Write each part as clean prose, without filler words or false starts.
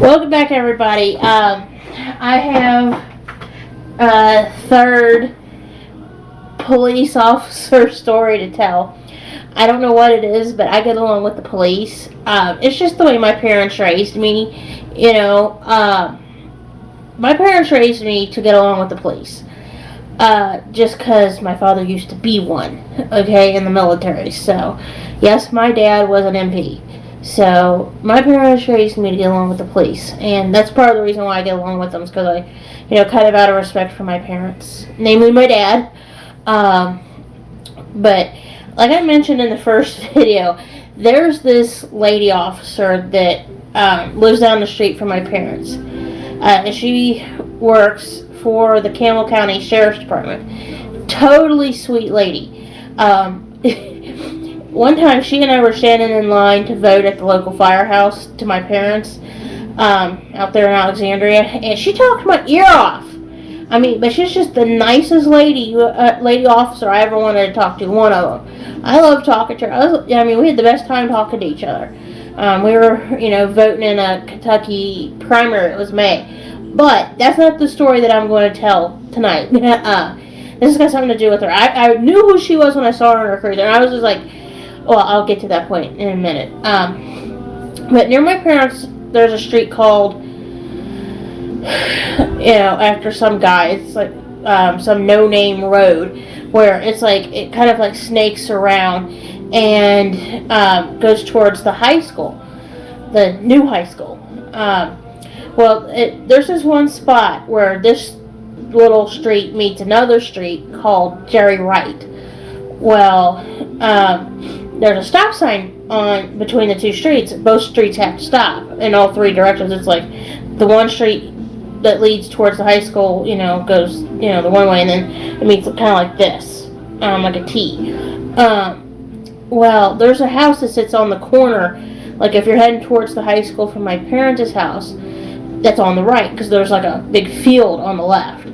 Welcome back, everybody. I have a third police officer story to tell. I don't know what it is, but I get along with the police. It's just the way my parents raised me. My parents raised me to get along with the police. Just because my father used to be one, okay, in the military. So, yes, my dad was an MP. So, my parents raised me to get along with the police. And that's part of the reason why I get along with them, is because I, kind of out of respect for my parents. Namely, my dad. But, like I mentioned in the first video, there's this lady officer that lives down the street from my parents. And she works for the Campbell County Sheriff's Department. Totally sweet lady. One time, she and I were standing in line to vote at the local firehouse to my parents out there in Alexandria, and she talked my ear off. But she's just the nicest lady officer I ever wanted to talk to. One of them. I love talking to her. We had the best time talking to each other. We were, voting in a Kentucky primary. It was May. But that's not the story that I'm going to tell tonight. This has got something to do with her. I knew who she was when I saw her in her cruiser, and I was just like, well, I'll get to that point in a minute. But near my parents, there's a street called, after some guy. It's like some no-name road where it's like, it kind of like snakes around and goes towards the high school, the new high school. There's this one spot where this little street meets another street called Jerry Wright. Well, there's a stop sign on between the two streets. Both streets have to stop in all three directions. It's like the one street that leads towards the high school, goes, the one way, and then it meets kind of like this, like a T. There's a house that sits on the corner, like if you're heading towards the high school from my parents' house, that's on the right, because there's like a big field on the left.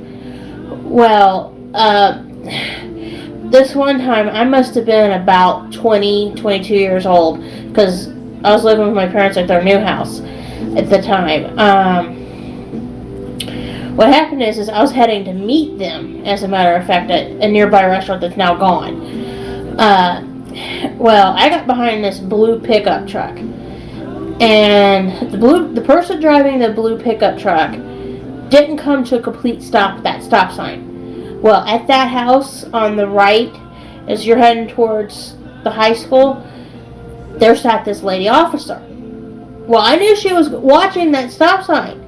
This one time, I must have been about 20, 22 years old, because I was living with my parents at their new house at the time. What happened is I was heading to meet them, as a matter of fact, at a nearby restaurant that's now gone. I got behind this blue pickup truck, and the person driving the blue pickup truck didn't come to a complete stop at that stop sign. Well, at that house on the right, as you're heading towards the high school, there sat this lady officer. Well, I knew she was watching that stop sign.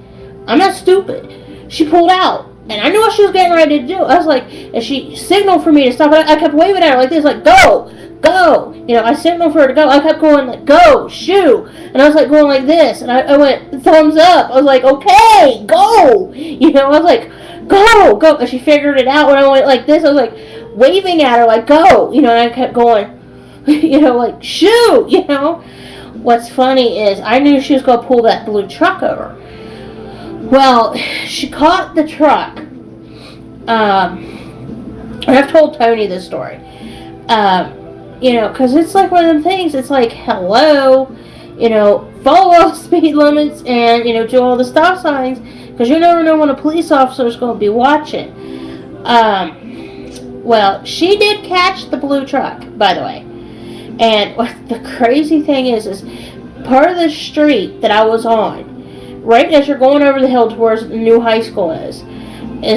I'm not stupid. She pulled out, and I knew what she was getting ready to do. I was like, and she signaled for me to stop. I kept waving at her like this, like, go, go. I signaled for her to go. I kept going, like, go, shoo. And I was like going like this, and I went thumbs up. I was like, okay, go. I was like, go, go. And she figured it out when I went like this. I was like waving at her like, go. And I kept going, like, shoo. What's funny is I knew she was going to pull that blue truck over. Well, she caught the truck. I've told Tony this story. Because it's like one of them things. It's like, hello, follow all the speed limits and, do all the stop signs. Because you never know when a police officer is going to be watching. She did catch the blue truck, by the way. And what the crazy thing is part of the street that I was on, right as you're going over the hill towards the new high school is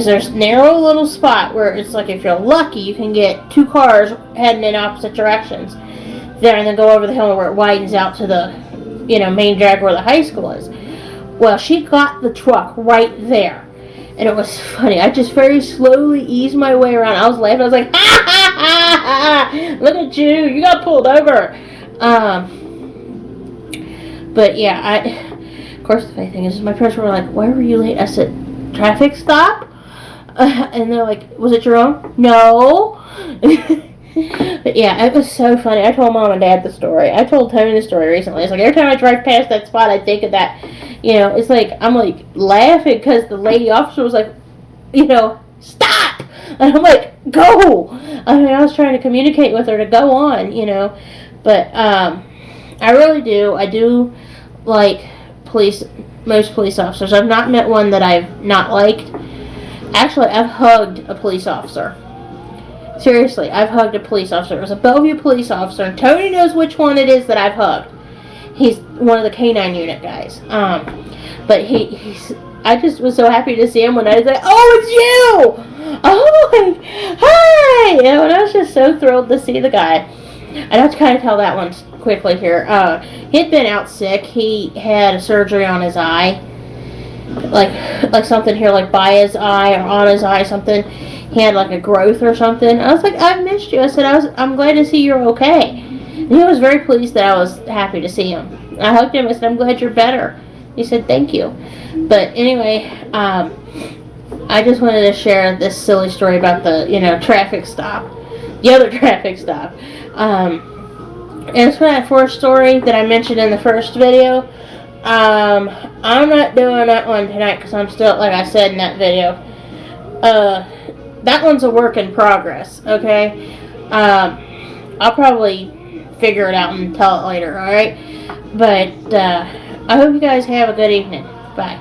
there's a narrow little spot where it's like, if you're lucky, you can get two cars heading in opposite directions there, and then go over the hill where it widens out to the, main drag where the high school is. Well, she got the truck right there. And it was funny. I just very slowly eased my way around. I was laughing. I was like, ha, ha, ha, ha. Look at you. You got pulled over. Of course, the funny thing is, my parents were like, why were you late? I said, traffic stop? And they're like, was it your own? No. But yeah, it was so funny. I told Mom and Dad the story. I told Tony the story recently. It's like, every time I drive past that spot, I think of that. It's like, I'm like laughing because the lady officer was like, stop! And I'm like, go! I was trying to communicate with her to go on, But I really do. I do like police most police officers. I've not met one that I've not liked. Actually, I've hugged a police officer. Seriously, I've hugged a police officer. It was a Bellview police officer, and Tony knows which one it is that I've hugged. He's one of the K9 unit guys. But I just was so happy to see him when I was like, oh, it's you! Oh, hi! And I was just so thrilled to see the guy. I have to kind of tell that one quickly here. He'd been out sick. He had a surgery on his eye. Like something here, like by his eye or on his eye, something. He had like a growth or something. I was like, I've missed you. I said, I'm glad to see you're okay. And he was very pleased that I was happy to see him. I hugged him. I said, I'm glad you're better. He said, thank you. But anyway, I just wanted to share this silly story about the, traffic stop. The other traffic stop. And it's for that first story that I mentioned in the first video. I'm not doing that one tonight because I'm still, like I said in that video, that one's a work in progress, okay? I'll probably figure it out and tell it later, alright? But, I hope you guys have a good evening. Bye.